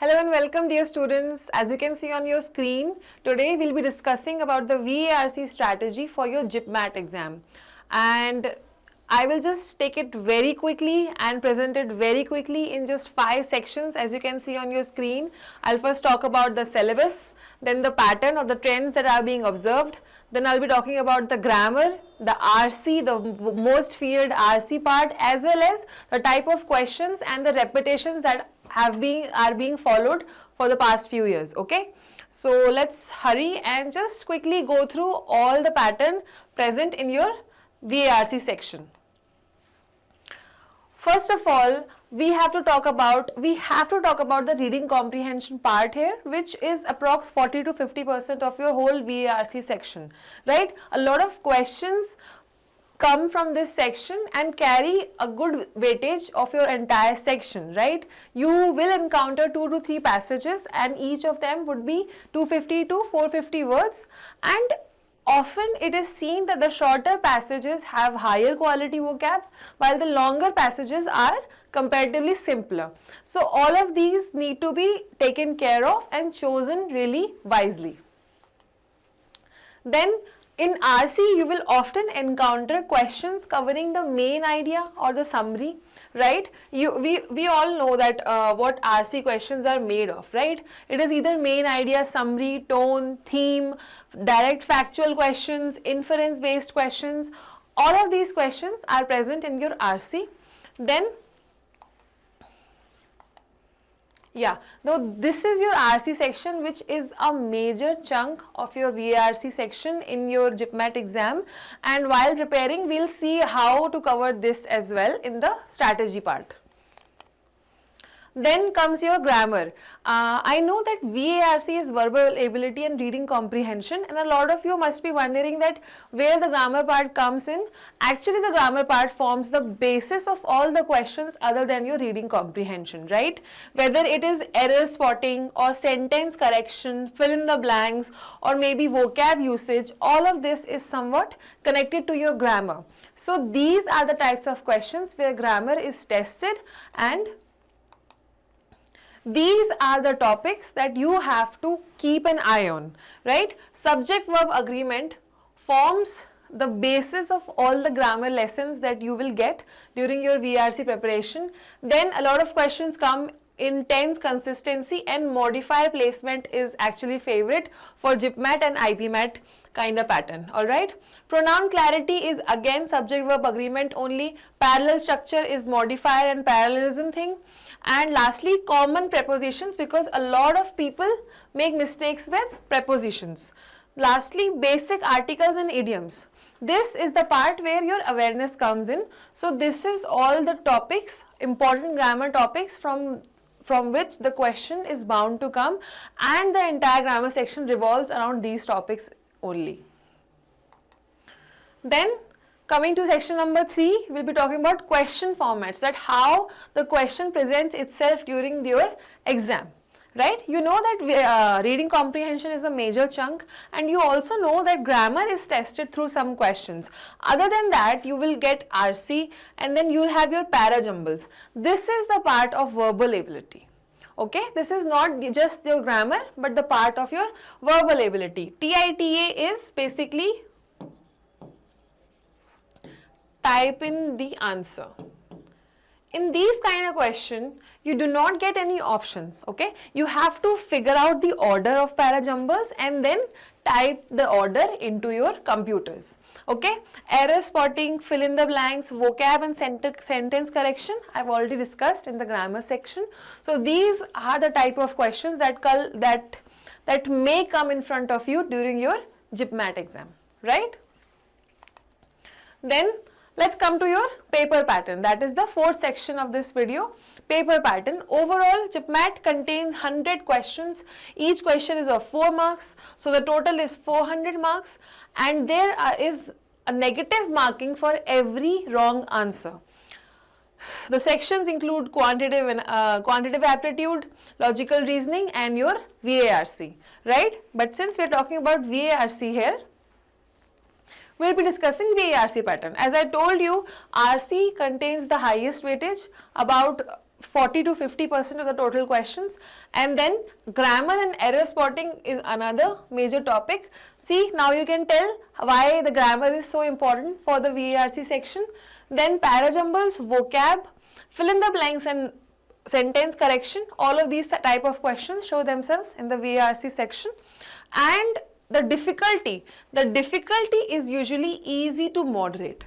Hello and welcome dear students. As you can see on your screen, today we'll be discussing about the VARC strategy for your JIPMAT exam. And I will just take it very quickly and present it very quickly in just 5 sections as you can see on your screen. I'll first talk about the syllabus, then the pattern or the trends that are being observed. Then I'll be talking about the grammar, the RC, the most feared RC part, as well as the type of questions and the repetitions that are being followed for the past few years. Okay, so let's hurry and just quickly go through all the pattern present in your VARC section. First of all, we have to talk about the reading comprehension part here, which is approx 40 to 50% of your whole VARC section, right? A lot of questions come from this section and carry a good weightage of your entire section, right? You will encounter 2 to 3 passages and each of them would be 250 to 450 words, and often it is seen that the shorter passages have higher quality vocab while the longer passages are comparatively simpler. So all of these need to be taken care of and chosen really wisely. Then in RC, you will often encounter questions covering the main idea or the summary, right? We all know that what RC questions are made of, right? It is either main idea, summary, tone, theme, direct factual questions, inference based questions. All of these questions are present in your RC. Then this is your RC section, which is a major chunk of your VARC section in your JIPMAT exam, and while preparing we'll see how to cover this as well in the strategy part. Then comes your grammar. I know that VARC is verbal ability and reading comprehension, and a lot of you must be wondering that where the grammar part comes in. Actually, the grammar part forms the basis of all the questions other than your reading comprehension, right? Whether it is error spotting or sentence correction, fill in the blanks, or maybe vocab usage, all of this is somewhat connected to your grammar. So these are the types of questions where grammar is tested, and these are the topics that you have to keep an eye on, right? Subject-verb agreement forms the basis of all the grammar lessons that you will get during your VARC preparation. Then a lot of questions come in tense consistency, and modifier placement is actually favorite for JIPMAT and IPMAT kind of pattern. All right, pronoun clarity is again subject verb agreement only. Parallel structure is modifier and parallelism thing. And lastly, common prepositions, because a lot of people make mistakes with prepositions. Lastly, basic articles and idioms. This is the part where your awareness comes in. So this is all the topics, important grammar topics from which the question is bound to come, and the entire grammar section revolves around these topics only. Then coming to section number 3, we'll be talking about question formats, that how the question presents itself during your exam, right? You know that reading comprehension is a major chunk, and you also know that grammar is tested through some questions. Other than that, you will get RC, and then you will have your para jumbles. This is the part of verbal ability. Okay, this is not just your grammar but the part of your verbal ability. TITA is basically type in the answer. In these kind of question, you do not get any options. Okay, you have to figure out the order of para jumbles and then type the order into your computers. Okay, error spotting, fill in the blanks, vocab and sentence correction I've already discussed in the grammar section. So these are the type of questions that may come in front of you during your JIPMAT exam, right? Then let's come to your paper pattern. That is the 4th section of this video. Paper pattern. Overall, JIPMAT contains 100 questions. Each question is of 4 marks. So the total is 400 marks, and there is a negative marking for every wrong answer. The sections include quantitative aptitude, logical reasoning, and your VARC, right? But since we are talking about VARC here, we'll be discussing VARC pattern. As I told you, RC contains the highest weightage, about 40 to 50% of the total questions. And then grammar and error spotting is another major topic. See, now you can tell why the grammar is so important for the VARC section. Then parajumbles, vocab, fill in the blanks and sentence correction. All of these type of questions show themselves in the VARC section. And the difficulty is usually easy to moderate.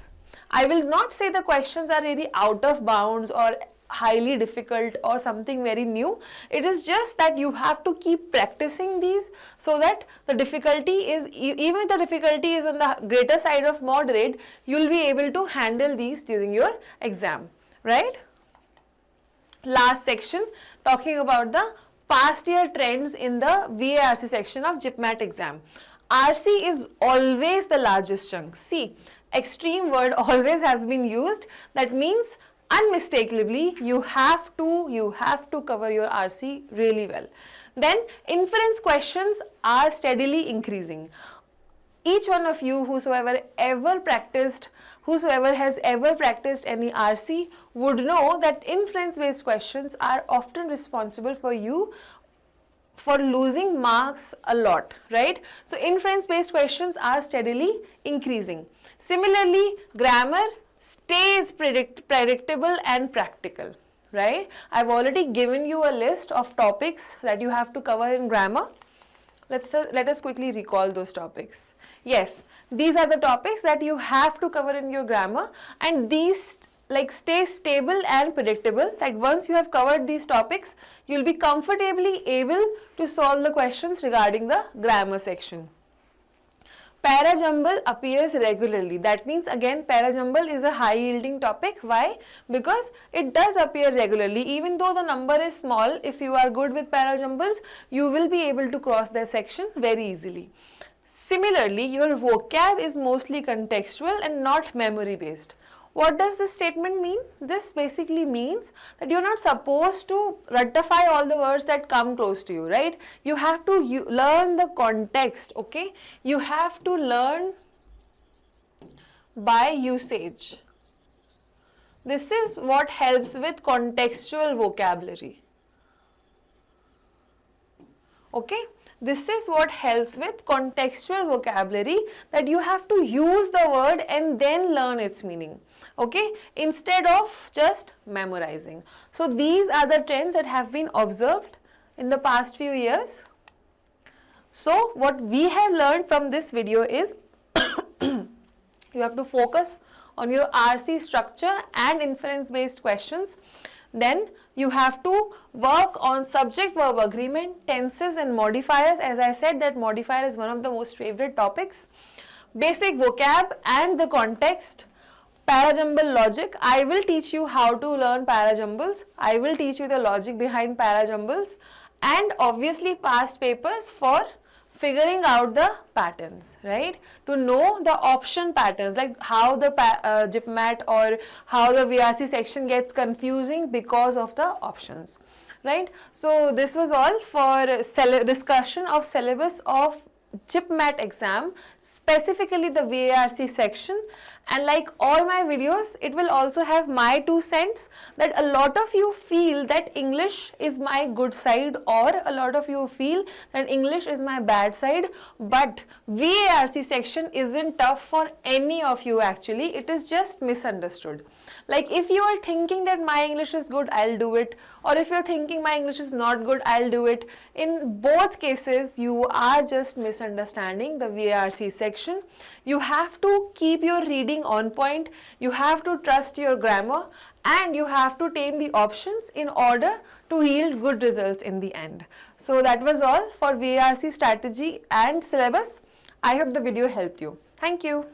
I will not say the questions are really out of bounds or highly difficult or something very new. It is just that you have to keep practicing these so that the difficulty is, even if the difficulty is on the greater side of moderate, you will be able to handle these during your exam, right? Last section, talking about the past year trends in the VARC section of JIPMAT exam. RC is always the largest chunk. See, extreme word always has been used. That means unmistakably you have to cover your RC really well. Then inference questions are steadily increasing. Each one of you whosoever has ever practiced any RC would know that inference based questions are often responsible for you for losing marks a lot, right? So inference based questions are steadily increasing. Similarly, grammar stays predictable and practical, right? I've already given you a list of topics that you have to cover in grammar. Let us quickly recall those topics. Yes, these are the topics that you have to cover in your grammar, and these stay stable and predictable. Like once you have covered these topics, you'll be comfortably able to solve the questions regarding the grammar section. Parajumble appears regularly. That means again parajumble is a high yielding topic. Why? Because it does appear regularly. Even though the number is small, if you are good with parajumbles, you will be able to cross their section very easily. Similarly, your vocab is mostly contextual and not memory based. What does this statement mean? This basically means that you're not supposed to ratify all the words that come close to you, right? You have to learn the context, okay? You have to learn by usage. This is what helps with contextual vocabulary, okay? This is what helps with contextual vocabulary, that you have to use the word and then learn its meaning, okay, instead of just memorizing. So these are the trends that have been observed in the past few years. So what we have learned from this video is you have to focus on your RC structure and inference based questions. Then you have to work on subject verb agreement, tenses and modifiers. As I said, that modifier is one of the most favorite topics. Basic vocab and the context. Parajumble logic. I will teach you how to learn parajumbles. I will teach you the logic behind parajumbles, and obviously past papers for figuring out the patterns, right? To know the option patterns, like how the JIPMAT or how the VARC section gets confusing because of the options, right? So this was all for discussion of syllabus of JIPMAT exam, specifically the VARC section. And like all my videos, it will also have my 2 cents, that a lot of you feel that English is my good side, or a lot of you feel that English is my bad side. But VARC section isn't tough for any of you actually, it is just misunderstood. Like if you are thinking that my English is good, I'll do it, or if you're thinking my English is not good, I'll do it. In both cases, you are just misunderstanding the VARC section. You have to keep your reading on point, you have to trust your grammar, and you have to tame the options in order to yield good results in the end. So that was all for VARC strategy and syllabus. I hope the video helped you. Thank you.